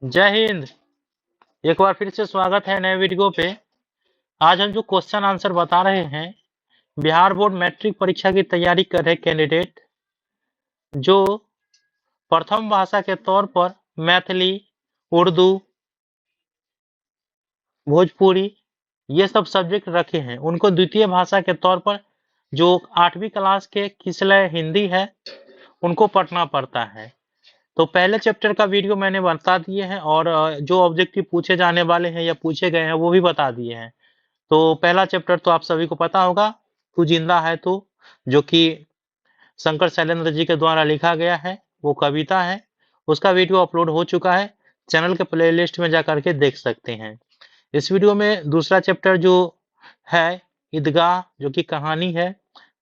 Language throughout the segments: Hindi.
जय हिंद। एक बार फिर से स्वागत है नए वीडियो पे। आज हम जो क्वेश्चन आंसर बता रहे हैं, बिहार बोर्ड मैट्रिक परीक्षा की तैयारी कर रहे कैंडिडेट जो प्रथम भाषा के तौर पर मैथिली, उर्दू, भोजपुरी ये सब सब्जेक्ट रखे हैं, उनको द्वितीय भाषा के तौर पर जो 8वीं क्लास के किसलय हिंदी है उनको पढ़ना पड़ता है। तो पहले चैप्टर का वीडियो मैंने बता दिए हैं और जो ऑब्जेक्टिव पूछे जाने वाले हैं या पूछे गए हैं वो भी बता दिए हैं। तो पहला चैप्टर तो आप सभी को पता होगा, तू जिंदा है तू, जो कि शंकर शैलेंद्र जी के द्वारा लिखा गया है, वो कविता है। उसका वीडियो अपलोड हो चुका है, चैनल के प्लेलिस्ट में जा करके देख सकते हैं। इस वीडियो में दूसरा चैप्टर जो है ईदगाह, जो कि कहानी है,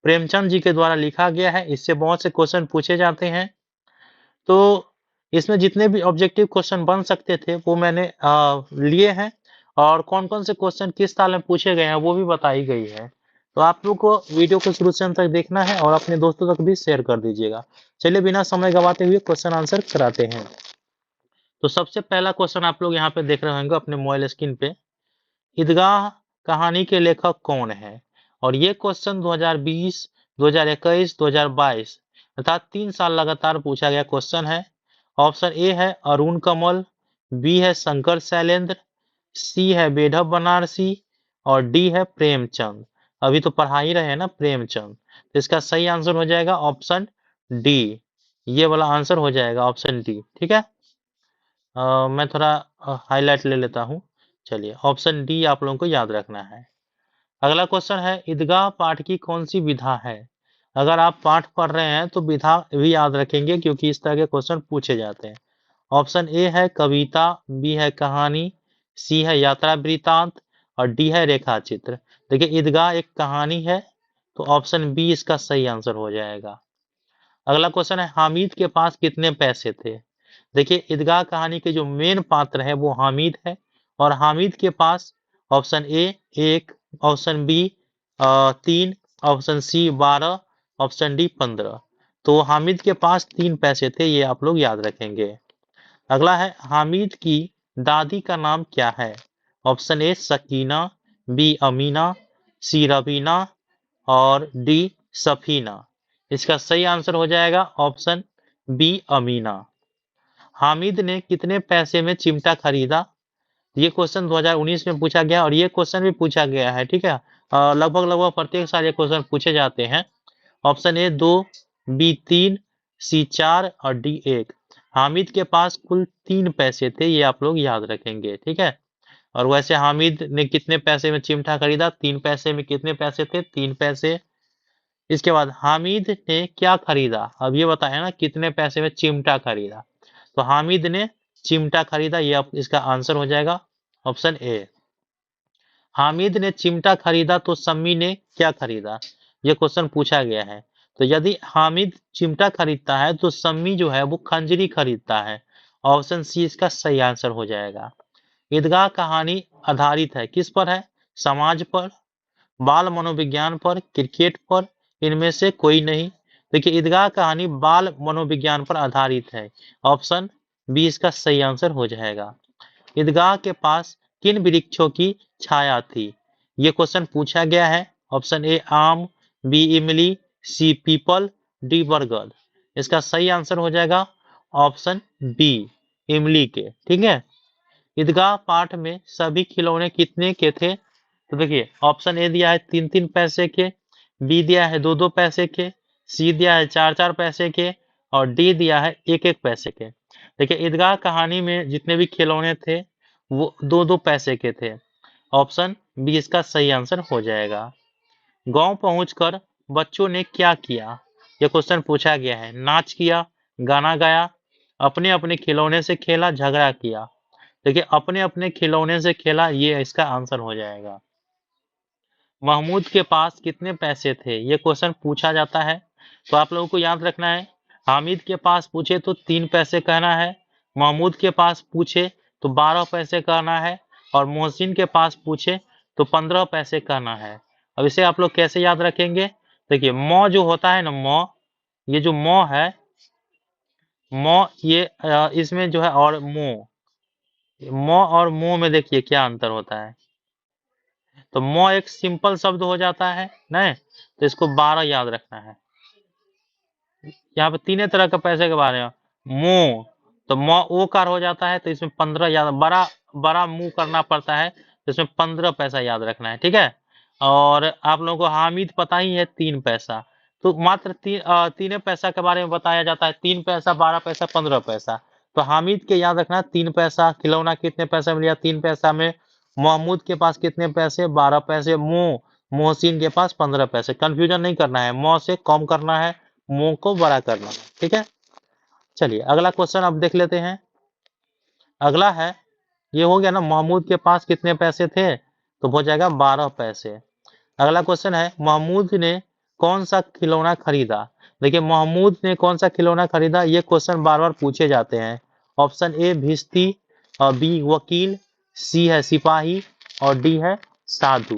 प्रेमचंद जी के द्वारा लिखा गया है। इससे बहुत से क्वेश्चन पूछे जाते हैं। तो इसमें जितने भी ऑब्जेक्टिव क्वेश्चन बन सकते थे वो मैंने लिए हैं, और कौन कौन से क्वेश्चन किस साल में पूछे गए हैं वो भी बताई गई है। तो आप लोग को वीडियो को शुरू से अंत तक देखना है और अपने दोस्तों तक भी शेयर कर दीजिएगा। चलिए बिना समय गवाते हुए क्वेश्चन आंसर कराते हैं। तो सबसे पहला क्वेश्चन आप लोग यहाँ पे देख रहे होंगे अपने मोबाइल स्क्रीन पे, ईदगाह कहानी के लेखक कौन है? और ये क्वेश्चन 2020, 2021, 2022 अर्थात 3 साल लगातार पूछा गया क्वेश्चन है। ऑप्शन ए है अरुण कमल, बी है शंकर शैलेंद्र, सी है बेढब बनारसी और डी है प्रेमचंद। अभी तो पढ़ा ही रहे हैं ना प्रेमचंद, तो इसका सही आंसर हो जाएगा ऑप्शन डी। ये वाला आंसर हो जाएगा ऑप्शन डी। ठीक है, मैं थोड़ा हाईलाइट ले लेता हूँ। चलिए, ऑप्शन डी आप लोगों को याद रखना है। अगला क्वेश्चन है ईदगाह पाठ की कौन सी विधा है? अगर आप पाठ पढ़ रहे हैं तो विधा भी याद रखेंगे, क्योंकि इस तरह के क्वेश्चन पूछे जाते हैं। ऑप्शन ए है कविता, बी है कहानी, सी है यात्रा वृतांत और डी है रेखा चित्र। देखिए, ईदगाह एक कहानी है, तो ऑप्शन बी इसका सही आंसर हो जाएगा। अगला क्वेश्चन है हामिद के पास कितने पैसे थे? देखिए, ईदगाह कहानी के जो मेन पात्र है वो हामिद है, और हामिद के पास option A 1, option B 3, option C 12, option D 15। तो हामिद के पास 3 पैसे थे, ये आप लोग याद रखेंगे। अगला है हामिद की दादी का नाम क्या है? Option A Sakina, B Amina, C Rabina और डी सफीना। इसका सही आंसर हो जाएगा ऑप्शन बी अमीना। हामिद ने कितने पैसे में चिमटा खरीदा? ये क्वेश्चन 2019 में पूछा गया और ये क्वेश्चन भी पूछा गया है। ठीक है, लगभग लगभग प्रत्येक साल ये क्वेश्चन पूछे जाते हैं। ऑप्शन ए 2, बी 3, सी 4 और डी 1। हामिद के पास कुल 3 पैसे थे, ये आप लोग याद रखेंगे। ठीक है, और वैसे हामिद ने कितने पैसे में चिमटा खरीदा? 3 पैसे में। कितने पैसे थे? 3 पैसे। इसके बाद हामिद ने क्या खरीदा? अब ये बताया ना कितने पैसे में चिमटा खरीदा, तो हामिद ने चिमटा खरीदा, ये इसका आंसर हो जाएगा ऑप्शन ए। हामिद ने चिमटा खरीदा तो सम्मी ने क्या खरीदा? ये क्वेश्चन पूछा गया है। तो यदि हामिद चिमटा खरीदता है तो सम्मी जो है वो खंजरी खरीदता है। ऑप्शन सी इसका सही आंसर हो जाएगा। ईदगाह कहानी आधारित है किस पर है? समाज पर, बाल मनोविज्ञान पर, क्रिकेट पर, इनमें से कोई नहीं। देखिए, ईदगाह कहानी बाल मनोविज्ञान पर आधारित है। ऑप्शन बी इसका सही आंसर हो जाएगा। ईदगाह के पास किन वृक्षों की छाया थी? ये क्वेश्चन पूछा गया है। ऑप्शन ए आम, बी इमली, सी पीपल, डी बरगद। इसका सही आंसर हो जाएगा ऑप्शन बी इमली के। ठीक है, ईदगाह पाठ में सभी खिलौने कितने के थे? तो देखिए, ऑप्शन ए दिया है 3-3 पैसे के, बी दिया है 2-2 पैसे के, सी दिया है 4-4 पैसे के और डी दिया है 1-1 पैसे के। देखिए, ईदगाह कहानी में जितने भी खिलौने थे वो 2-2 पैसे के थे। ऑप्शन बी इसका सही आंसर हो जाएगा। गांव पहुंचकर बच्चों ने क्या किया? यह क्वेश्चन पूछा गया है। नाच किया, गाना गाया, अपने अपने खिलौने से खेला, झगड़ा किया। देखिए, अपने अपने खिलौने से खेला, ये इसका आंसर हो जाएगा। महमूद के पास कितने पैसे थे? ये क्वेश्चन पूछा जाता है, तो आप लोगों को याद रखना है। हामिद के पास पूछे तो 3 पैसे कहना है, महमूद के पास पूछे तो 12 पैसे कहना है और मोहसिन के पास पूछे तो 15 पैसे कहना है। अब इसे आप लोग कैसे याद रखेंगे? देखिए, मौ जो होता है ना, मौ, ये जो मौ है, मौ ये इसमें जो है, और मो, म और मो में देखिए क्या अंतर होता है। तो म एक सिंपल शब्द हो जाता है नहीं, तो इसको 12 याद रखना है। यहाँ पे तीन तरह के पैसे के बारे में। मो, तो म ओ कार हो जाता है, तो इसमें 15 याद, बड़ा बड़ा मुंह करना पड़ता है, तो इसमें 15 पैसा याद रखना है, ठीक है। और आप लोगों को हामिद पता ही है 3 पैसा, तो मात्र तीन पैसा के बारे में बताया जाता है। 3 पैसा, 12 पैसा, 15 पैसा। तो हामिद के याद रखना 3 पैसा। खिलौना कितने पैसे में लिया? 3 पैसा में। महमूद के पास कितने पैसे? 12 पैसे। मोहसिन के पास 15 पैसे। कंफ्यूजन नहीं करना है, मो से कम करना है, मो को बड़ा करना है, ठीक है। चलिए अगला क्वेश्चन अब देख लेते हैं। अगला है, ये हो गया ना, महमूद के पास कितने पैसे थे, तो हो जाएगा 12 पैसे। अगला क्वेश्चन है, महमूद ने कौन सा खिलौना खरीदा। देखिए महमूद ने कौन सा खिलौना खरीदा, ये क्वेश्चन बार बार पूछे जाते हैं। ऑप्शन ए भिश्ती, और बी वकील, सी है सिपाही, और डी है साधु।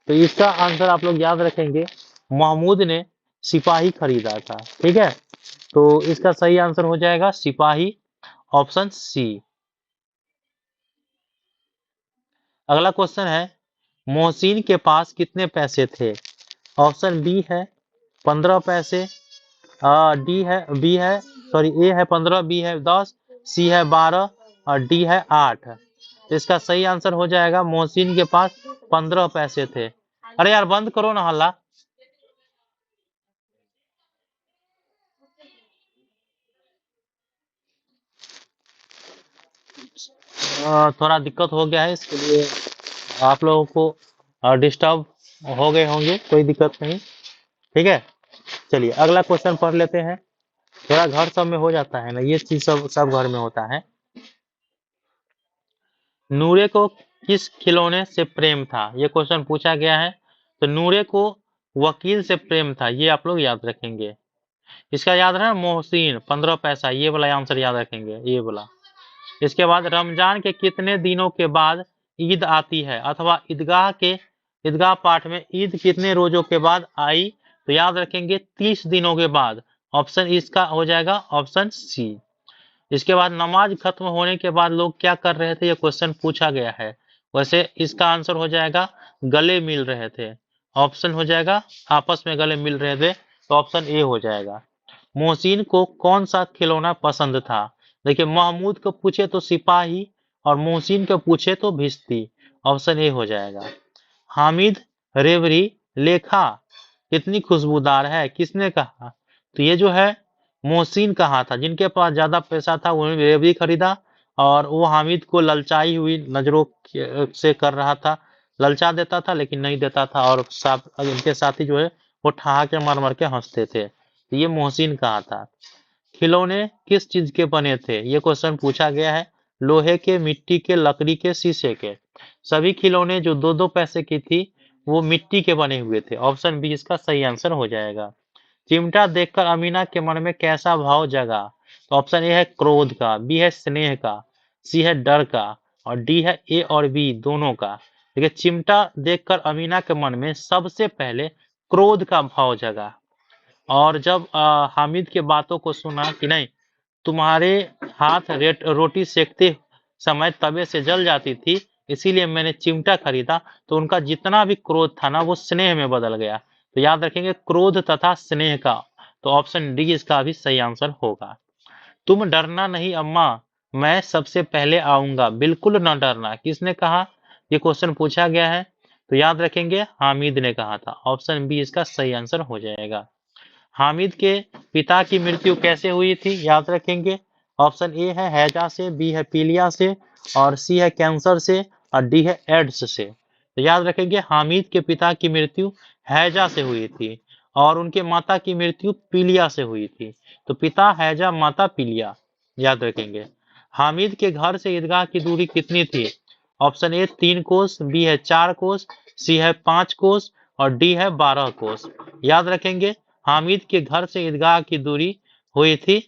तो इसका आंसर आप लोग याद रखेंगे, महमूद ने सिपाही खरीदा था, ठीक है। तो इसका सही आंसर हो जाएगा सिपाही, ऑप्शन सी। अगला क्वेश्चन है, मोहसिन के पास कितने पैसे थे। ऑप्शन बी है 15 पैसे, डी है बी है सॉरी ए है 15, बी है 10, सी है 12, और डी है 8। तो इसका सही आंसर हो जाएगा, मोहसिन के पास 15 पैसे थे। अरे यार बंद करो ना हल्ला। थोड़ा दिक्कत हो गया है, इसके लिए आप लोगों को डिस्टर्ब हो गए होंगे, कोई दिक्कत नहीं, ठीक है। चलिए अगला क्वेश्चन पढ़ लेते हैं। थोड़ा घर सब में हो जाता है ना, ये चीज सब घर में होता है। नूरे को किस खिलौने से प्रेम था, ये क्वेश्चन पूछा गया है। तो नूरे को वकील से प्रेम था, ये आप लोग याद रखेंगे। इसका याद है मोहसिन 15 पैसा, ये वाला आंसर याद रखेंगे, ये वाला। इसके बाद रमजान के कितने दिनों के बाद ईद आती है, अथवा ईदगाह पाठ में ईद कितने रोजों के बाद आई, तो याद रखेंगे 30 दिनों के बाद। ऑप्शन इसका हो जाएगा ऑप्शन सी। इसके बाद नमाज खत्म होने के बाद लोग क्या कर रहे थे, ये क्वेश्चन पूछा गया है। वैसे इसका आंसर हो जाएगा गले मिल रहे थे। ऑप्शन हो जाएगा आपस में गले मिल रहे थे, तो ऑप्शन ए हो जाएगा। मोहसिन को कौन सा खिलौना पसंद था। देखिए महमूद को पूछे तो सिपाही, और मोहसिन को पूछे तो भिश्ती। ऑप्शन ए हो जाएगा। हामिद रेवड़ी लेखा कितनी खुशबूदार है, किसने कहा, तो ये जो है मोहसिन कहा था। जिनके पास ज्यादा पैसा था उन्होंने रेवड़ी खरीदा, और वो हामिद को ललचाई हुई नजरों से कर रहा था, ललचा देता था लेकिन नहीं देता था, और इनके साथी जो है वो ठहाके मार मार के हंसते थे। तो ये मोहसिन कहा था। खिलौने किस चीज के बने थे, ये क्वेश्चन पूछा गया है। लोहे के, मिट्टी के, लकड़ी के, शीशे के। सभी खिलौने जो 2-2 पैसे की थी वो मिट्टी के बने हुए थे। ऑप्शन बी इसका सही आंसर हो जाएगा। चिमटा देखकर अमीना के मन में कैसा भाव जगा, तो ऑप्शन ए है क्रोध का, बी है स्नेह का, सी है डर का, और डी है ए और बी दोनों का। देखिए चिमटा देखकर अमीना के मन में सबसे पहले क्रोध का भाव जगा, और जब हामिद के बातों को सुना कि नहीं, तुम्हारे हाथ रोटी सेकते समय तवे से जल जाती थी, इसीलिए मैंने चिमटा खरीदा, तो उनका जितना भी क्रोध था ना वो स्नेह में बदल गया। तो याद रखेंगे क्रोध तथा स्नेह का। तो ऑप्शन डी इसका भी सही आंसर होगा। तुम डरना नहीं अम्मा, मैं सबसे पहले आऊंगा, बिल्कुल न डरना, किसने कहा, ये क्वेश्चन पूछा गया है। तो याद रखेंगे हामिद ने कहा था। ऑप्शन बी इसका सही आंसर हो जाएगा। हामिद के पिता की मृत्यु कैसे हुई थी, याद रखेंगे। ऑप्शन ए है हैजा से, बी है पीलिया से, और सी है कैंसर से, और डी है एड्स से। तो याद रखेंगे हामिद के पिता की मृत्यु हैजा से हुई थी, और उनके माता की मृत्यु पीलिया से हुई थी। तो पिता हैजा, माता पीलिया, याद रखेंगे। हामिद के घर से ईदगाह की दूरी कितनी थी। ऑप्शन ए 3 कोस, बी है 4 कोस, सी है 5 कोस, और डी है 12 कोस। याद रखेंगे हामिद के घर से ईदगाह की दूरी हुई थी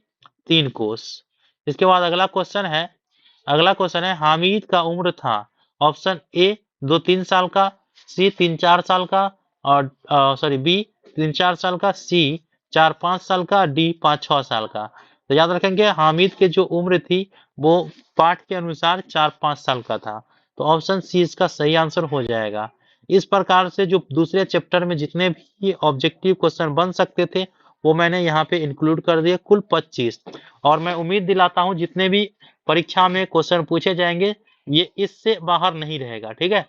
3 कोस। इसके बाद अगला क्वेश्चन है हामिद का उम्र था। ऑप्शन ए 2-3 साल का, सी 3-4 साल का, और बी 3-4 साल का, सी 4-5 साल का, डी 5-6 साल का। तो याद रखेंगे हामिद की जो उम्र थी वो पाठ के अनुसार 4-5 साल का था। तो ऑप्शन सी इसका सही आंसर हो जाएगा। इस प्रकार से जो दूसरे चैप्टर में जितने भी ऑब्जेक्टिव क्वेश्चन बन सकते थे वो मैंने यहाँ पे इंक्लूड कर दिए, कुल 25। और मैं उम्मीद दिलाता हूँ जितने भी परीक्षा में क्वेश्चन पूछे जाएंगे ये इससे बाहर नहीं रहेगा, ठीक है,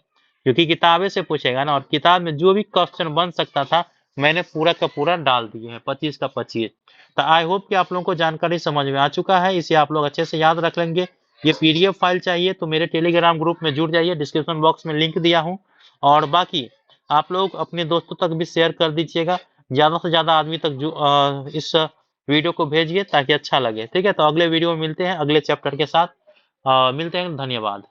क्योंकि किताबें से पूछेगा ना, और किताब में जो भी क्वेश्चन बन सकता था मैंने पूरा का पूरा डाल दिए हैं, 25 का 25। तो आई होप कि आप लोगों को जानकारी समझ में आ चुका है, इसे आप लोग अच्छे से याद रख लेंगे। ये पीडीएफ फाइल चाहिए तो मेरे टेलीग्राम ग्रुप में जुड़ जाइए, डिस्क्रिप्शन बॉक्स में लिंक दिया हूँ। और बाकी आप लोग अपने दोस्तों तक भी शेयर कर दीजिएगा, ज्यादा से ज्यादा आदमी तक जो इस वीडियो को भेजिए ताकि अच्छा लगे, ठीक है। तो अगले वीडियो में मिलते हैं अगले चैप्टर के साथ, मिलते हैं, धन्यवाद।